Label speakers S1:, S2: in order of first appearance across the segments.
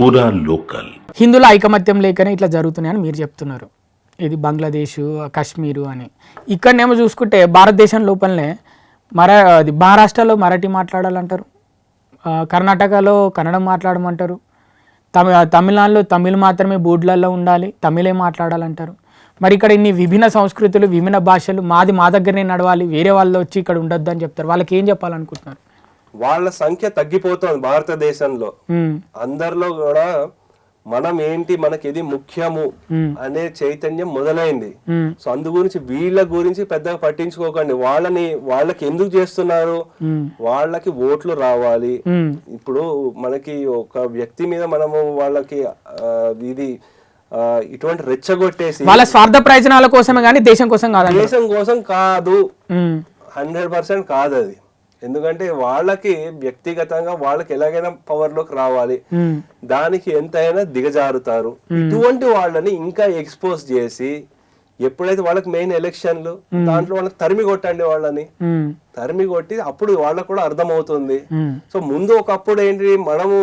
S1: పూరా లోకల్.
S2: హిందువుల ఐకమత్యం లేకనే ఇట్లా జరుగుతున్నాయని మీరు చెప్తున్నారు. ఇది బంగ్లాదేశ్, కాశ్మీరు అని. ఇక్కడనేమో చూసుకుంటే భారతదేశం లోపలనే అది మహారాష్ట్రలో మరాఠీ మాట్లాడాలంటారు, కర్ణాటకలో కన్నడం మాట్లాడమంటారు, తమిళనాడులో తమిళ్ మాత్రమే బోర్డులలో ఉండాలి, తమిళే మాట్లాడాలంటారు. మరి ఇక్కడ ఇన్ని విభిన్న సంస్కృతులు, విభిన్న భాషలు, మా దగ్గరనే నడవాలి, వేరే వాళ్ళు వచ్చి ఇక్కడ ఉండొద్దు అని చెప్తారు. వాళ్ళకి ఏం చెప్పాలనుకుంటున్నారు?
S3: వాళ్ళ సంఖ్య తగ్గిపోతుంది భారతదేశంలో. అందరిలో కూడా మనం ఏంటి, మనకి ఇది ముఖ్యము అనే చైతన్యం మొదలైంది. సో అందు గురించి వీళ్ళ గురించి పెద్దగా పట్టించుకోకండి. వాళ్ళకి ఎందుకు చేస్తున్నారు, వాళ్ళకి ఓట్లు రావాలి. ఇప్పుడు మనకి ఒక వ్యక్తి మీద మనము వాళ్ళకి ఇది ఇటువంటి రెచ్చగొట్టేసి
S2: వాళ్ళ స్వార్థ ప్రయోజనాల కోసమే కానీ దేశం కోసం కాదు,
S3: దేశం కోసం కాదు, 100% కాదు అది. ఎందుకంటే వాళ్ళకి వ్యక్తిగతంగా వాళ్ళకి ఎలాగైనా పవర్ లోకి రావాలి, దానికి ఎంతైనా దిగజారుతారు. ఇటువంటి వాళ్ళని ఇంకా ఎక్స్పోజ్ చేసి ఎప్పుడైతే వాళ్ళకి మెయిన్ ఎలక్షన్లు, దాంట్లో వాళ్ళకి తరిమి కొట్టండి, వాళ్ళని తరిమి కొట్టి అప్పుడు వాళ్ళకు కూడా అర్థమవుతుంది. సో ముందు ఒకప్పుడు ఏంటి, మనము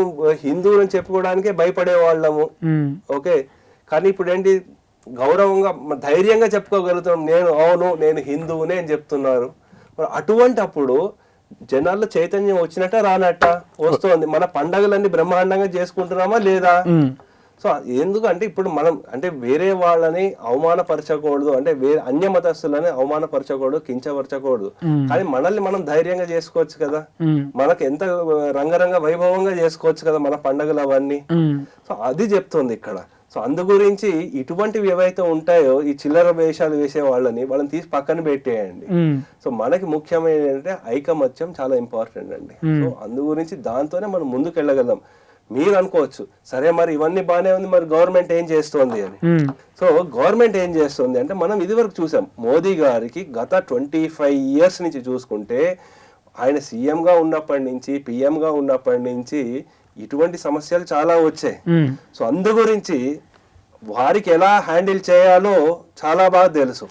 S3: హిందువులను చెప్పుకోవడానికే భయపడే వాళ్ళము, ఓకే. కానీ ఇప్పుడు ఏంటి, గౌరవంగా ధైర్యంగా చెప్పుకోగలుగుతాం, నేను హిందువునే అని చెప్తున్నారు. అటువంటి అప్పుడు జనాల్లో చైతన్యం వచ్చినట్ట రానట్ట వస్తుంది. మన పండగలన్నీ బ్రహ్మాండంగా చేసుకుంటున్నామా లేదా? సో ఎందుకంటే ఇప్పుడు మనం అంటే వేరే వాళ్ళని అవమానపరచకూడదు, అంటే వేరే అన్య మతస్థులని అవమానపరచకూడదు, కించపరచకూడదు. కానీ మనల్ని మనం ధైర్యంగా చేసుకోవచ్చు కదా, మనకు ఎంత రంగరంగ వైభవంగా చేసుకోవచ్చు కదా మన పండగలు అవన్నీ. సో అది చెప్తుంది ఇక్కడ. సో అందు గురించి ఇటువంటివి ఏవైతే ఉంటాయో, ఈ చిల్లర వేషాలు వేసే వాళ్ళని తీసి పక్కన పెట్టేయండి. సో మనకి ముఖ్యమైన ఏంటంటే ఐకమత్యం చాలా ఇంపార్టెంట్ అండి. సో అందు గురించి దాంతోనే మనం ముందుకు వెళ్ళగలం. మీరు అనుకోవచ్చు, సరే మరి ఇవన్నీ బాగానే ఉంది, మరి గవర్నమెంట్ ఏం చేస్తోంది అని. సో గవర్నమెంట్ ఏం చేస్తుంది అంటే, మనం ఇదివరకు చూసాం మోదీ గారికి గత 25 years నుంచి చూసుకుంటే, ఆయన సీఎంగా ఉన్నప్పటి నుంచి, పిఎంగా ఉన్నప్పటి నుంచి ఇటువంటి సమస్యలు చాలా వచ్చాయి. సో అందు గురించి వారికి ఎలా హ్యాండిల్ చేయాలో చాలా బాగా తెలుసు.